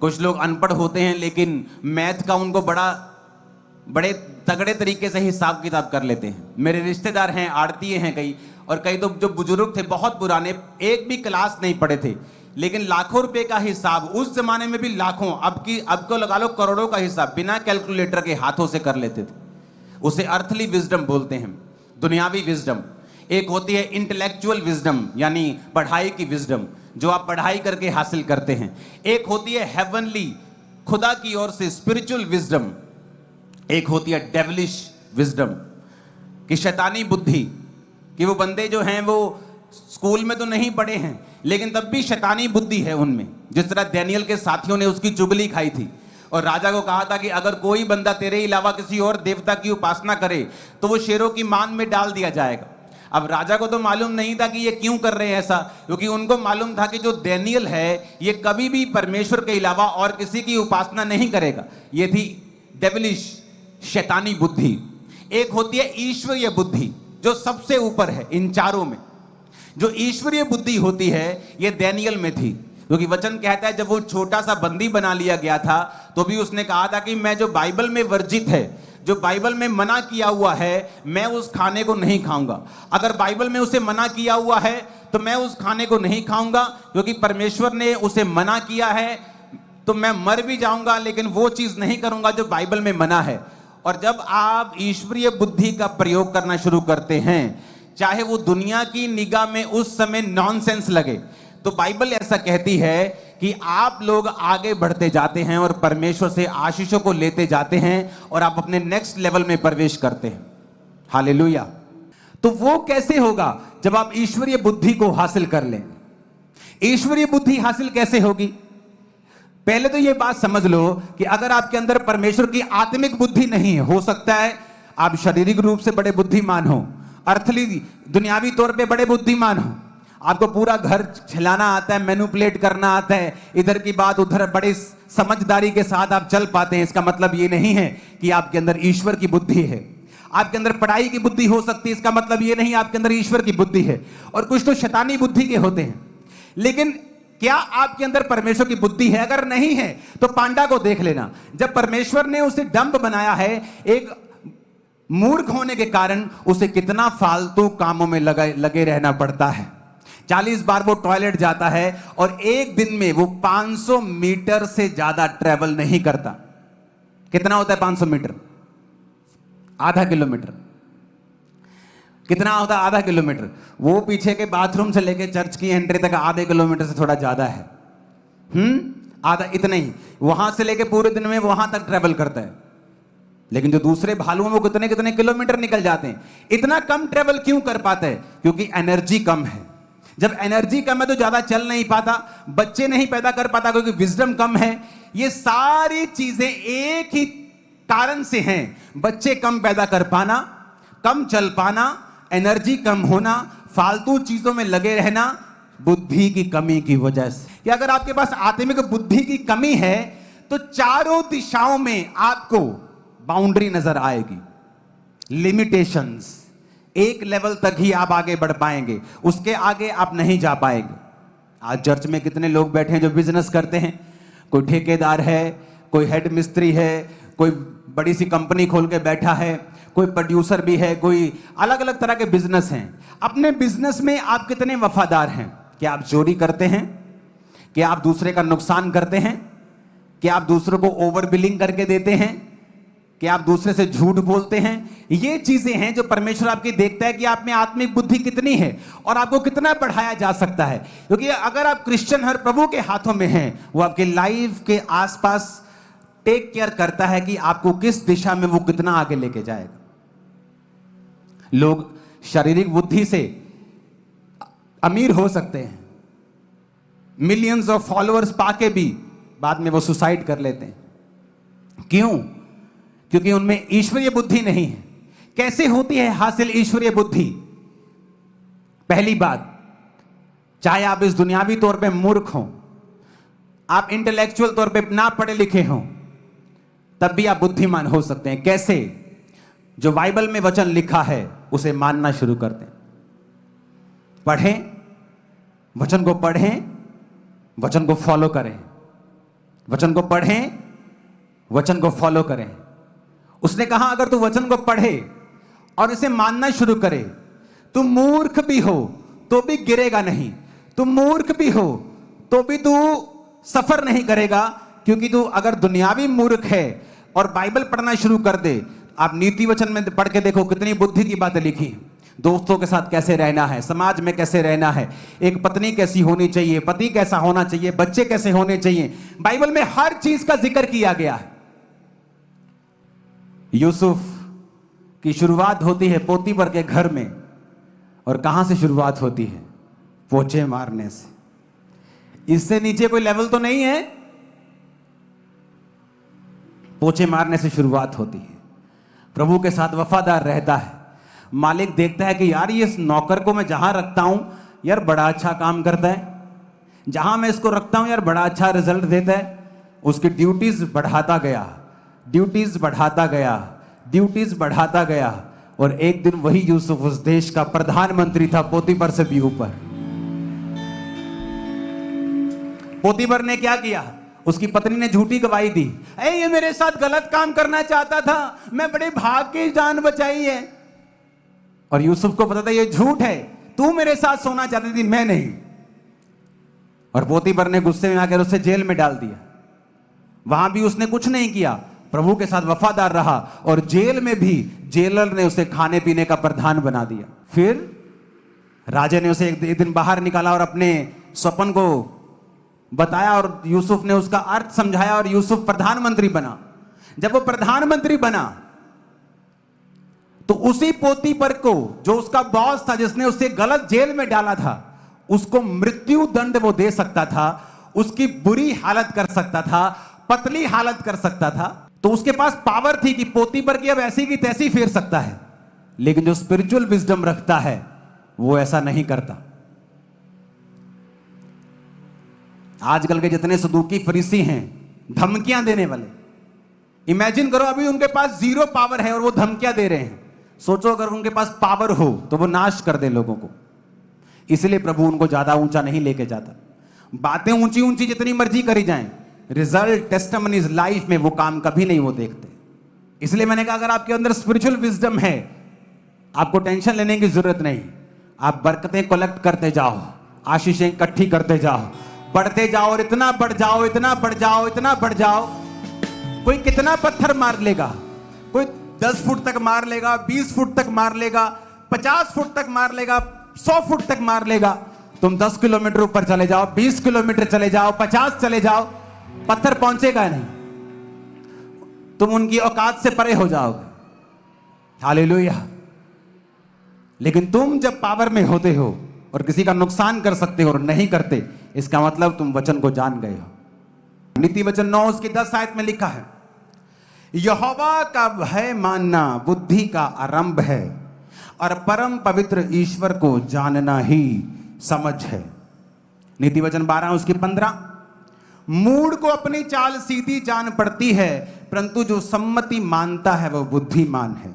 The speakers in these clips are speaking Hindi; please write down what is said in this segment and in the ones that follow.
कुछ लोग अनपढ़ होते हैं लेकिन मैथ का उनको बड़े तगड़े तरीके से हिसाब किताब कर लेते हैं। मेरे रिश्तेदार हैं, आड़तीय हैं कई, और कई तो जो बुजुर्ग थे बहुत पुराने, एक भी क्लास नहीं पढ़े थे, लेकिन लाखों रुपए का हिसाब, उस जमाने में भी लाखों, अब को लगा लो करोड़ों का हिसाब बिना कैलकुलेटर के हाथों से कर लेते थे। उसे अर्थली विजडम बोलते हैं, दुनियावी विजडम। एक होती है इंटेलेक्चुअल विजडम, यानी पढ़ाई की विजडम, जो आप पढ़ाई करके हासिल करते हैं। एक होती है हेवनली, खुदा की ओर से स्पिरिचुअल विजडम। एक होती है डेविलिश विजडम, कि शैतानी बुद्धि, कि वो बंदे जो हैं वो स्कूल में तो नहीं पढ़े हैं लेकिन तब भी शैतानी बुद्धि है उनमें। जिस तरह डैनियल के साथियों ने उसकी चुगली खाई थी और राजा को कहा था कि अगर कोई बंदा तेरे अलावा किसी और देवता की उपासना करे तो वो शेरों की मान में डाल दिया जाएगा। अब राजा को तो मालूम नहीं था कि ये क्यों कर रहे हैं ऐसा, क्योंकि उनको मालूम था कि जो डैनियल है ये कभी भी परमेश्वर के अलावा और किसी की उपासना नहीं करेगा। ये थी डेविलिश, शैतानी बुद्धि। एक होती है ईश्वरीय बुद्धि, जो सबसे ऊपर है इन चारों में। जो ईश्वरीय बुद्धि होती है ये डैनियल में थी, क्योंकि वचन कहता है जब वो छोटा सा बंदी बना लिया गया था तो भी उसने कहा था कि मैं जो बाइबल में वर्जित है, जो बाइबल में मना किया हुआ है, मैं उस खाने को नहीं खाऊंगा। अगर बाइबल में उसे मना किया हुआ है तो मैं उस खाने को नहीं खाऊंगा, क्योंकि परमेश्वर ने उसे मना किया है। तो मैं मर भी जाऊंगा लेकिन वो चीज नहीं करूंगा जो बाइबल में मना है। और जब आप ईश्वरीय बुद्धि का प्रयोग करना शुरू करते हैं, चाहे वो दुनिया की निगाह में उस समय नॉनसेंस लगे, तो बाइबल ऐसा कहती है कि आप लोग आगे बढ़ते जाते हैं और परमेश्वर से आशीषों को लेते जाते हैं और आप अपने नेक्स्ट लेवल में प्रवेश करते हैं। हालेलुया। तो वो कैसे होगा? जब आप ईश्वरीय बुद्धि को हासिल कर लें। ईश्वरीय बुद्धि हासिल कैसे होगी? पहले तो ये बात समझ लो कि अगर आपके अंदर परमेश्वर की आत्मिक बुद्धि नहीं है, हो सकता है आप शारीरिक रूप से बड़े बुद्धिमान हो, अर्थली दुनियावी तौर पे बड़े बुद्धिमान हो, आपको पूरा घर चलाना आता है, मैनिपुलेट करना आता है, इधर की बात उधर बड़े समझदारी के साथ आप चल पाते हैं। इसका मतलब ये नहीं है कि आपके अंदर ईश्वर की बुद्धि है। आपके अंदर पढ़ाई की बुद्धि हो सकती है, इसका मतलब ये नहीं आपके अंदर ईश्वर की बुद्धि है। और कुछ तो शैतानी बुद्धि के होते हैं। लेकिन क्या आपके अंदर परमेश्वर की बुद्धि है? अगर नहीं है तो पांडा को देख लेना। जब परमेश्वर ने उसे डंब बनाया है, एक मूर्ख होने के कारण उसे कितना फालतू कामों में लगे रहना पड़ता है। 40 बार वो टॉयलेट जाता है और एक दिन में वो 500 मीटर से ज्यादा ट्रेवल नहीं करता। कितना होता है 500 मीटर? आधा किलोमीटर। कितना होता है आधा किलोमीटर? वो पीछे के बाथरूम से लेके चर्च की एंट्री तक आधे किलोमीटर से थोड़ा ज्यादा है। आधा, इतना ही। वहां से लेके पूरे दिन में वहां तक ट्रेवल करता है। लेकिन जो दूसरे भालू हैं वो कितने कितने किलोमीटर निकल जाते हैं। इतना कम ट्रेवल क्यों कर पाते हैं? क्योंकि एनर्जी कम है। जब एनर्जी कम है तो ज्यादा चल नहीं पाता, बच्चे नहीं पैदा कर पाता क्योंकि विजडम कम है। ये सारी चीजें एक ही कारण से हैं, बच्चे कम पैदा कर पाना, कम चल पाना, एनर्जी कम होना, फालतू चीजों में लगे रहना, बुद्धि की कमी की वजह से। कि अगर आपके पास आत्मिक बुद्धि की कमी है तो चारों दिशाओं में आपको बाउंड्री नजर आएगी, लिमिटेशंस। एक लेवल तक ही आप आगे बढ़ पाएंगे, उसके आगे आप नहीं जा पाएंगे। आज चर्च में कितने लोग बैठे हैं जो बिजनेस करते हैं। कोई ठेकेदार है, कोई हेड मिस्त्री है, कोई बड़ी सी कंपनी खोल के बैठा है, कोई प्रोड्यूसर भी है, कोई अलग अलग तरह के बिजनेस हैं। अपने बिजनेस में आप कितने वफादार हैं? क्या आप चोरी करते हैं? क्या आप दूसरे का नुकसान करते हैं? क्या आप दूसरों को ओवर बिलिंग करके देते हैं? कि आप दूसरे से झूठ बोलते हैं? ये चीजें हैं जो परमेश्वर आपकी देखता है कि आप में आत्मिक बुद्धि कितनी है और आपको कितना बढ़ाया जा सकता है। क्योंकि अगर आप क्रिश्चियन हर प्रभु के हाथों में हैं, वो आपके लाइफ के आसपास टेक केयर करता है कि आपको किस दिशा में वो कितना आगे लेके जाएगा। लोग शारीरिक बुद्धि से अमीर हो सकते हैं, मिलियंस ऑफ फॉलोअर्स पाके भी बाद में वो सुसाइड कर लेते हैं। क्यों? क्योंकि उनमें ईश्वरीय बुद्धि नहीं है। कैसे होती है हासिल ईश्वरीय बुद्धि? पहली बात, चाहे आप इस दुनियावी तौर पे मूर्ख हो, आप इंटेलेक्चुअल तौर पे ना पढ़े लिखे हो, तब भी आप बुद्धिमान हो सकते हैं। कैसे? जो बाइबल में वचन लिखा है उसे मानना शुरू कर दें। पढ़ें, वचन को पढ़ें, वचन को फॉलो करें। वचन को पढ़ें, वचन को फॉलो करें। उसने कहा अगर तू वचन को पढ़े और इसे मानना शुरू करे, तू मूर्ख भी हो तो भी गिरेगा नहीं, तू मूर्ख भी हो तो भी तू सफर नहीं करेगा। क्योंकि तू अगर दुनियावी मूर्ख है और बाइबल पढ़ना शुरू कर दे, आप नीति वचन में पढ़ के देखो कितनी बुद्धि की बातें लिखी हैं। दोस्तों के साथ कैसे रहना है, समाज में कैसे रहना है, एक पत्नी कैसी होनी चाहिए, पति कैसा होना चाहिए, बच्चे कैसे होने चाहिए, बाइबल में हर चीज का जिक्र किया गया है। यूसुफ की शुरुआत होती है पोतीफर के घर में, और कहां से शुरुआत होती है? पोछे मारने से। इससे नीचे कोई लेवल तो नहीं है। पोछे मारने से शुरुआत होती है। प्रभु के साथ वफादार रहता है। मालिक देखता है कि यार ये इस नौकर को मैं जहां रखता हूं यार बड़ा अच्छा काम करता है, जहां मैं इसको रखता हूं यार बड़ा अच्छा रिजल्ट देता है। उसकी ड्यूटीज बढ़ाता गया, ड्यूटीज बढ़ाता गया, ड्यूटीज बढ़ाता गया, और एक दिन वही यूसुफ उस देश का प्रधानमंत्री था, पोतीफर से भी ऊपर। पोतीफर ने क्या किया? उसकी पत्नी ने झूठी गवाही दी, ये मेरे साथ गलत काम करना चाहता था, मैं बड़े भाग के जान बचाई है। और यूसुफ को पता था ये झूठ है, तू मेरे साथ सोना चाहती थी, मैं नहीं। और पोतीफर ने गुस्से में आकर उसे जेल में डाल दिया। वहां भी उसने कुछ नहीं किया, प्रभु के साथ वफादार रहा, और जेल में भी जेलर ने उसे खाने पीने का प्रधान बना दिया। फिर राजा ने उसे एक दिन बाहर निकाला और अपने स्वप्न को बताया, और यूसुफ ने उसका अर्थ समझाया, और यूसुफ प्रधानमंत्री बना। जब वो प्रधानमंत्री बना तो उसी पोतीफर को, जो उसका बॉस था, जिसने उसे गलत जेल में डाला था, उसको मृत्यु दंड वो दे सकता था, उसकी बुरी हालत कर सकता था, पतली हालत कर सकता था। तो उसके पास पावर थी कि पोतीफर की अब ऐसी की तैसी फेर सकता है। लेकिन जो स्पिरिचुअल विजडम रखता है वो ऐसा नहीं करता। आजकल के जितने सदूकी फरीसी हैं, धमकियां देने वाले, इमेजिन करो अभी उनके पास जीरो पावर है और वो धमकियां दे रहे हैं। सोचो अगर उनके पास पावर हो तो वो नाश कर दे लोगों को। इसलिए प्रभु उनको ज्यादा ऊंचा नहीं लेके जाता। बातें ऊंची ऊंची जितनी मर्जी करी जाएं, रिजल्ट टेस्टिमनीज लाइफ में वो काम कभी नहीं वो देखते। इसलिए मैंने कहा अगर आपके अंदर स्पिरिचुअल विजडम है, आपको टेंशन लेने की जरूरत नहीं। आप बरकतें कलेक्ट करते जाओ, आशीषें इकट्ठी करते जाओ, बढ़ते जाओ, और इतना बढ़ जाओ, इतना बढ़ जाओ, इतना बढ़ जाओ। कोई कितना पत्थर मार लेगा, कोई 10 फुट तक मार लेगा, 20 फुट तक मार लेगा, 50 फुट तक मार लेगा, 100 फुट तक मार लेगा। तुम 10 किलोमीटर ऊपर चले जाओ, 20 किलोमीटर चले जाओ, 50 चले जाओ, पत्थर पहुंचेगा नहीं। तुम उनकी औकात से परे हो जाओगे। हालेलुया। लेकिन तुम जब पावर में होते हो और किसी का नुकसान कर सकते हो और नहीं करते, इसका मतलब तुम वचन को जान गए हो। नीति वचन 9 उसकी 10 आयत में लिखा है, यहोवा का भय मानना बुद्धि का आरंभ है, और परम पवित्र ईश्वर को जानना ही समझ है। नीति वचन 12 उसकी 15, मूढ़ को अपनी चाल सीधी जान पड़ती है, परंतु जो सम्मति मानता है वह बुद्धिमान है।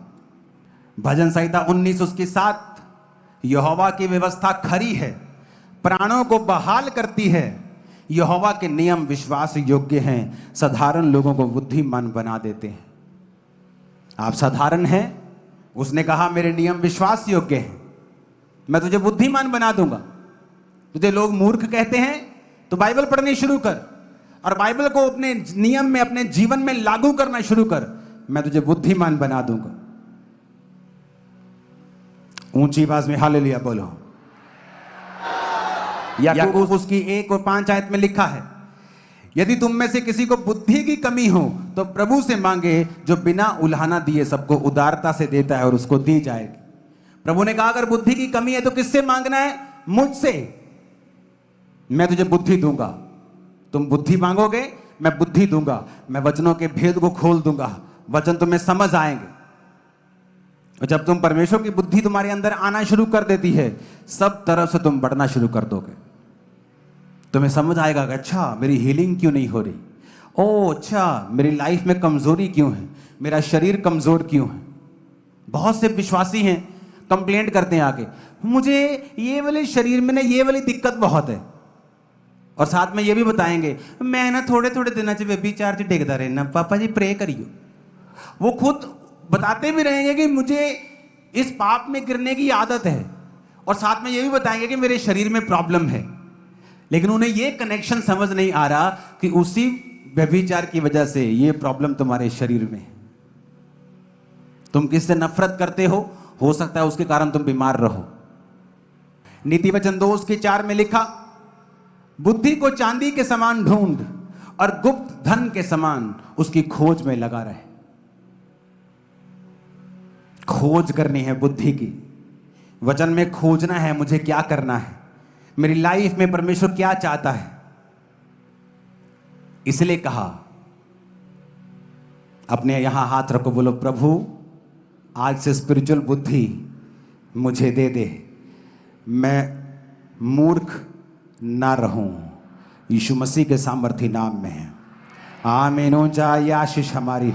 भजन संहिता 19 उसकी 7, यहोवा की व्यवस्था खरी है, प्राणों को बहाल करती है, यहोवा के नियम विश्वास योग्य हैं, साधारण लोगों को बुद्धिमान बना देते हैं। आप साधारण हैं, उसने कहा मेरे नियम विश्वास योग्य हैं, मैं तुझे बुद्धिमान बना दूंगा। तुझे लोग मूर्ख कहते हैं तो बाइबल पढ़नी शुरू कर और बाइबल को अपने नियम में, अपने जीवन में लागू करना शुरू कर, मैं तुझे बुद्धिमान बना दूंगा। ऊंची आवाज में हालेलुया बोलो। याकूब उसकी 1 और 5 आयत में लिखा है, यदि तुम में से किसी को बुद्धि की कमी हो तो प्रभु से मांगे, जो बिना उल्हाना दिए सबको उदारता से देता है और उसको दी जाएगी। प्रभु ने कहा अगर बुद्धि की कमी है तो किससे मांगना है? मुझसे। मैं तुझे बुद्धि दूंगा। तुम बुद्धि मांगोगे, मैं बुद्धि दूंगा, मैं वचनों के भेद को खोल दूंगा, वचन तुम्हें समझ आएंगे। और जब तुम परमेश्वर की बुद्धि तुम्हारे अंदर आना शुरू कर देती है, सब तरफ से तुम बढ़ना शुरू कर दोगे। तुम्हें समझ आएगा कि अच्छा मेरी हीलिंग क्यों नहीं हो रही, ओ अच्छा मेरी लाइफ में कमजोरी क्यों है, मेरा शरीर कमजोर क्यों है। बहुत से विश्वासी हैं, कंप्लेंट करते हैं आके, मुझे ये वाले शरीर में ना ये वाली दिक्कत बहुत है। और साथ में ये भी बताएंगे मैं ना थोड़े थोड़े दिनों से व्यभिचार से टेकता रहना, पापा जी प्रे करियो। वो खुद बताते भी रहेंगे कि मुझे इस पाप में गिरने की आदत है, और साथ में ये भी बताएंगे कि मेरे शरीर में प्रॉब्लम है, लेकिन उन्हें ये कनेक्शन समझ नहीं आ रहा कि उसी व्यभिचार की वजह से ये प्रॉब्लम तुम्हारे शरीर में है। तुम किससे नफरत करते हो सकता है उसके कारण तुम बीमार रहो। नीति वचन 2:4 में लिखा, बुद्धि को चांदी के समान ढूंढ और गुप्त धन के समान उसकी खोज में लगा रहे। खोज करनी है बुद्धि की, वचन में खोजना है मुझे क्या करना है, मेरी लाइफ में परमेश्वर क्या चाहता है। इसलिए कहा, अपने यहां हाथ रखो, बोलो प्रभु आज से स्पिरिचुअल बुद्धि मुझे दे दे, मैं मूर्ख ना रहूं। यीशु मसीह के सामर्थी नाम में है, आमीन। ऊंचा आशीष हमारी।